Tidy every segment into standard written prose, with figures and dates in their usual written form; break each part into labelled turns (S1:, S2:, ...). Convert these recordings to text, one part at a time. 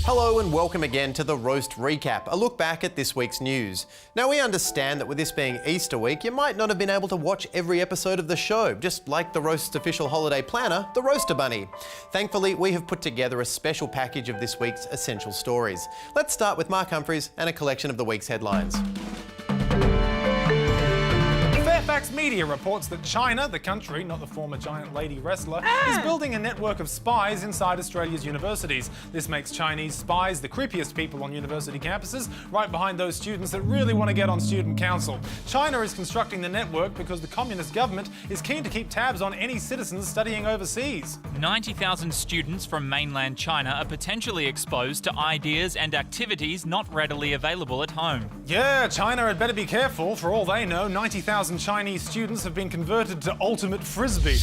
S1: Hello and welcome again to the Roast Recap, a look back at this week's news. Now we understand that with this being Easter week, you might not have been able to watch every episode of the show, just like the Roast's official holiday planner, the Roaster Bunny. Thankfully, we have put together a special package of this week's essential stories. Let's start with Mark Humphries and a collection of the week's headlines.
S2: Fairfax Media reports that China, the country, not the former giant lady wrestler, is building a network of spies inside Australia's universities. This makes Chinese spies the creepiest people on university campuses, right behind those students that really want to get on student council. China is constructing the network because the communist government is keen to keep tabs on any citizens studying overseas.
S3: 90,000 students from mainland China are potentially exposed to ideas and activities not readily available at home.
S2: Yeah, China had better be careful. For all they know, 90,000 Chinese students have been converted to ultimate frisbee.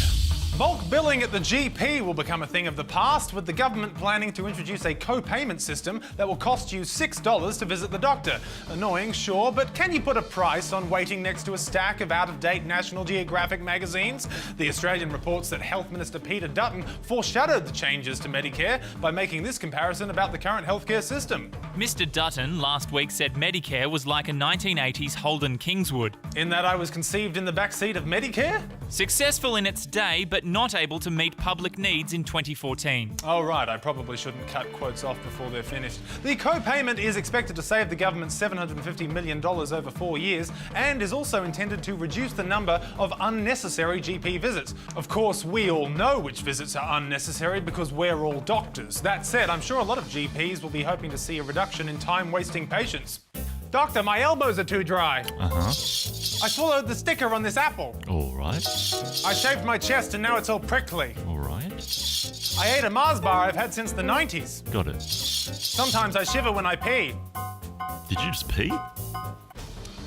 S2: Bulk billing at the GP will become a thing of the past, with the government planning to introduce a co-payment system that will cost you $6 to visit the doctor. Annoying, sure, but can you put a price on waiting next to a stack of out-of-date National Geographic magazines? The Australian reports that Health Minister Peter Dutton foreshadowed the changes to Medicare by making this comparison about the current healthcare system.
S3: Mr Dutton last week said Medicare was like a 1980s Holden Kingswood.
S2: In that I was conceived in the backseat of Medicare?
S3: Successful in its day, but not able to meet public needs in 2014.
S2: Oh right, I probably shouldn't cut quotes off before they're finished. The co-payment is expected to save the government $750 million over 4 years and is also intended to reduce the number of unnecessary GP visits. Of course, we all know which visits are unnecessary because we're all doctors. That said, I'm sure a lot of GPs will be hoping to see a reduction in time-wasting patients. Doctor, my elbows are too dry. I swallowed the sticker on this apple.
S4: All right.
S2: I shaved my chest and now it's all prickly.
S4: All right.
S2: I ate a Mars bar I've had since the 90s.
S4: Got it.
S2: Sometimes I shiver when I pee.
S4: Did you just pee?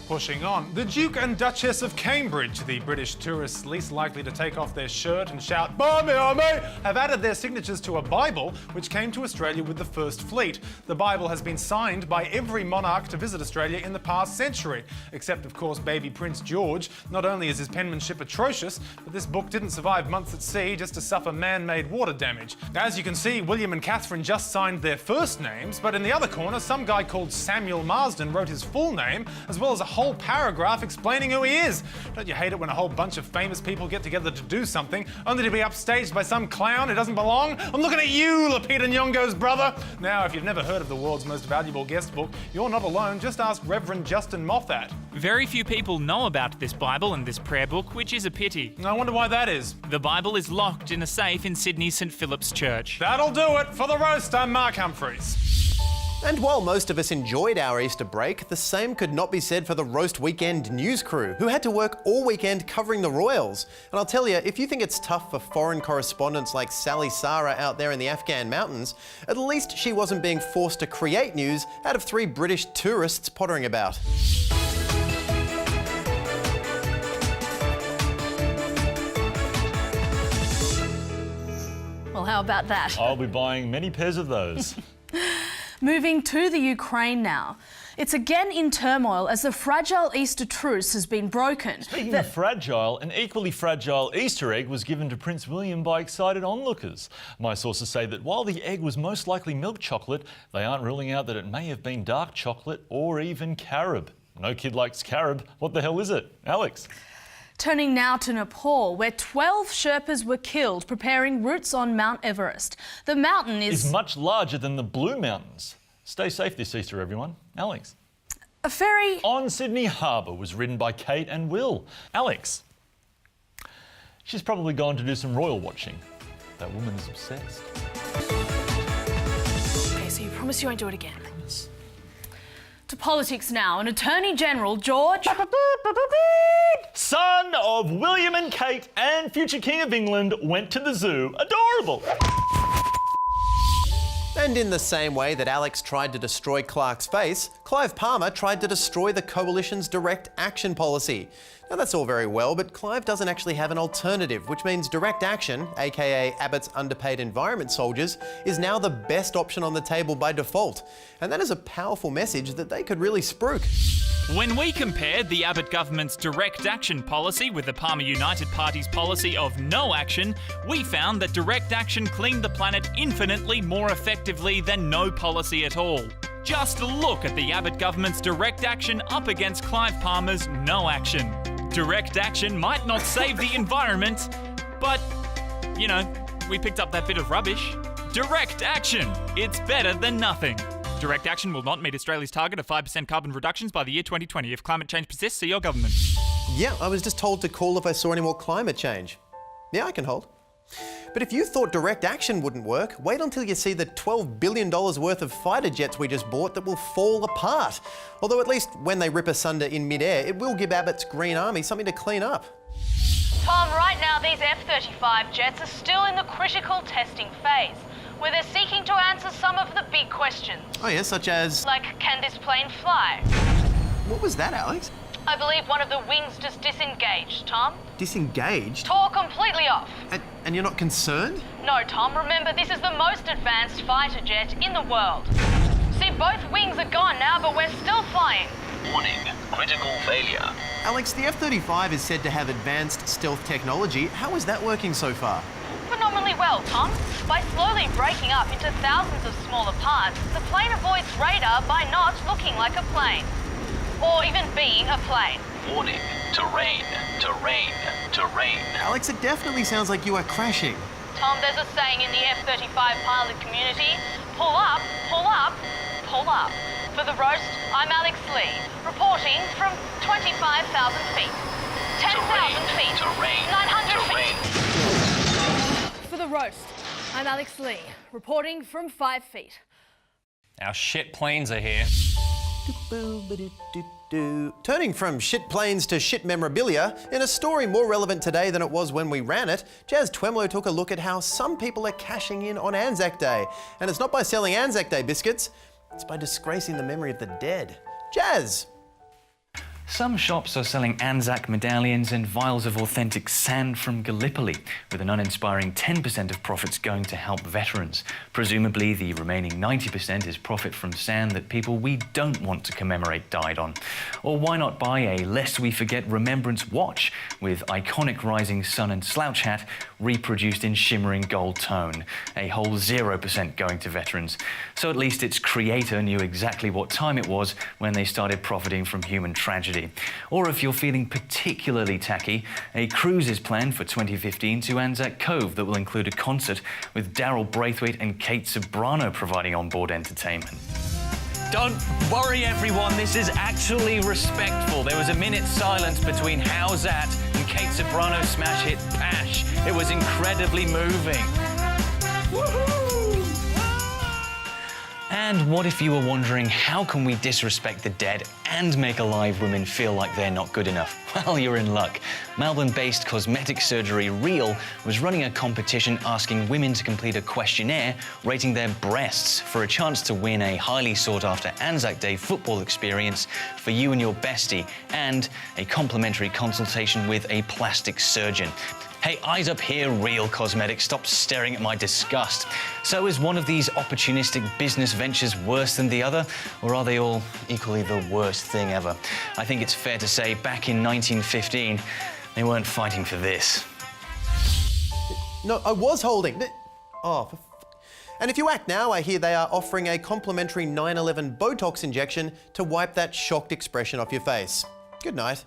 S2: Pushing on, the Duke and Duchess of Cambridge, the British tourists least likely to take off their shirt and shout, "Barmy, army," have added their signatures to a Bible which came to Australia with the First Fleet. The Bible has been signed by every monarch to visit Australia in the past century, except of course baby Prince George. Not only is his penmanship atrocious, but this book didn't survive months at sea just to suffer man-made water damage. As you can see, William and Catherine just signed their first names, but in the other corner, some guy called Samuel Marsden wrote his full name, as well as a whole paragraph explaining who he is. Don't you hate it when a whole bunch of famous people get together to do something, only to be upstaged by some clown who doesn't belong? I'm looking at you, Lupita Nyong'o's brother. Now, if you've never heard of the world's most valuable guest book, you're not alone. Just ask Reverend Justin Moffat.
S3: Very few people know about this Bible and this prayer book, which is a pity.
S2: I wonder why that is.
S3: The Bible is locked in a safe in Sydney's St Philip's Church.
S2: That'll do it. For the roast, I'm Mark Humphries.
S1: And while most of us enjoyed our Easter break, the same could not be said for the Roast Weekend news crew, who had to work all weekend covering the Royals. And I'll tell you, if you think it's tough for foreign correspondents like Sally Sara out there in the Afghan mountains, at least she wasn't being forced to create news out of 3 British tourists pottering about.
S5: Well, how about that?
S4: I'll be buying many pairs of those.
S5: Moving to the Ukraine now. It's again in turmoil as the fragile Easter truce has been broken.
S4: Speaking of fragile, an equally fragile Easter egg was given to Prince William by excited onlookers. My sources say that while the egg was most likely milk chocolate, they aren't ruling out that it may have been dark chocolate or even carob. No kid likes carob. What the hell is it? Alex?
S5: Turning now to Nepal, where 12 Sherpas were killed preparing routes on Mount Everest. The mountain is
S4: much larger than the Blue Mountains. Stay safe this Easter, everyone. Alex?
S5: a ferry
S4: On Sydney Harbour was ridden by Kate and Will. Alex? She's probably gone to do some royal watching. That woman is obsessed.
S5: Okay, so you promise you won't do it again. To politics now. An Attorney General, George...
S4: Son of William and Kate and future King of England went to the zoo. Adorable!
S1: And in the same way that Alex tried to destroy Clark's face, Clive Palmer tried to destroy the Coalition's direct action policy. Now that's all very well, but Clive doesn't actually have an alternative, which means direct action, aka Abbott's underpaid environment soldiers, is now the best option on the table by default. And that is a powerful message that they could really spruik.
S3: When we compared the Abbott government's direct action policy with the Palmer United Party's policy of no action, we found that direct action cleaned the planet infinitely more effectively than no policy at all. Just look at the Abbott government's direct action up against Clive Palmer's no action. Direct action might not save the environment, but, you know, we picked up that bit of rubbish. Direct action! It's better than nothing. Direct action will not meet Australia's target of 5% carbon reductions by the year 2020. If climate change persists, see your government.
S1: Yeah, I was just told to call if I saw any more climate change. Yeah, I can hold. But if you thought direct action wouldn't work, wait until you see the $12 billion worth of fighter jets we just bought that will fall apart. Although at least when they rip asunder in mid-air, it will give Abbott's Green Army something to clean up.
S6: Tom, right now these F-35 jets are still in the critical testing phase, where they're seeking to answer some of the big questions.
S1: Oh yeah, such as...
S6: Like, can this plane fly?
S1: What was that, Alex?
S6: I believe one of the wings just disengaged, Tom.
S1: Disengaged?
S6: Tore completely off.
S1: And you're not concerned?
S6: No, Tom, remember this is the most advanced fighter jet in the world. See, both wings are gone now, but we're still flying.
S7: Warning, critical failure.
S1: Alex, the F-35 is said to have advanced stealth technology. How is that working so far?
S6: Phenomenally well, Tom. By slowly breaking up into thousands of smaller parts, the plane avoids radar by not looking like a plane. Or even being a plane.
S7: Warning, terrain, terrain, terrain.
S1: Alex, it definitely sounds like you are crashing.
S6: Tom, there's a saying in the F-35 pilot community, pull up, pull up, pull up. For the roast, I'm Alex Lee, reporting from 25,000 feet, 10,000 feet,
S7: terrain,
S6: 900
S7: terrain.
S6: feet. For the roast, I'm Alex Lee, reporting from 5 feet.
S8: Our shit planes are here.
S1: Turning from shit planes to shit memorabilia, in a story more relevant today than it was when we ran it, Jazz Twemlow took a look at how some people are cashing in on Anzac Day. And it's not by selling Anzac Day biscuits, it's by disgracing the memory of the dead. Jazz!
S9: Some shops are selling Anzac medallions and vials of authentic sand from Gallipoli, with an uninspiring 10% of profits going to help veterans. Presumably, the remaining 90% is profit from sand that people we don't want to commemorate died on. Or why not buy a Lest We Forget Remembrance watch with iconic rising sun and slouch hat reproduced in shimmering gold tone, a whole 0% going to veterans. So at least its creator knew exactly what time it was when they started profiting from human tragedy. Or if you're feeling particularly tacky, a cruise is planned for 2015 to Anzac Cove that will include a concert with Daryl Braithwaite and Kate Ceberano providing onboard entertainment.
S8: Don't worry, everyone. This is actually respectful. There was a minute's silence between How's That and Kate Ceberano's smash hit Pash. It was incredibly moving. Woohoo!
S9: And what if you were wondering, how can we disrespect the dead and make alive women feel like they're not good enough? Well, you're in luck. Melbourne-based cosmetic surgery Real was running a competition asking women to complete a questionnaire rating their breasts for a chance to win a highly sought-after Anzac Day football experience for you and your bestie, and a complimentary consultation with a plastic surgeon. Hey, eyes up here, Real Cosmetics. Stop staring at my disgust. So is one of these opportunistic business ventures worse than the other? Or are they all equally the worst thing ever? I think it's fair to say back in 1915, they weren't fighting for this.
S1: No, I was holding. Oh, and if you act now, I hear they are offering a complimentary 9/11 Botox injection to wipe that shocked expression off your face. Good night.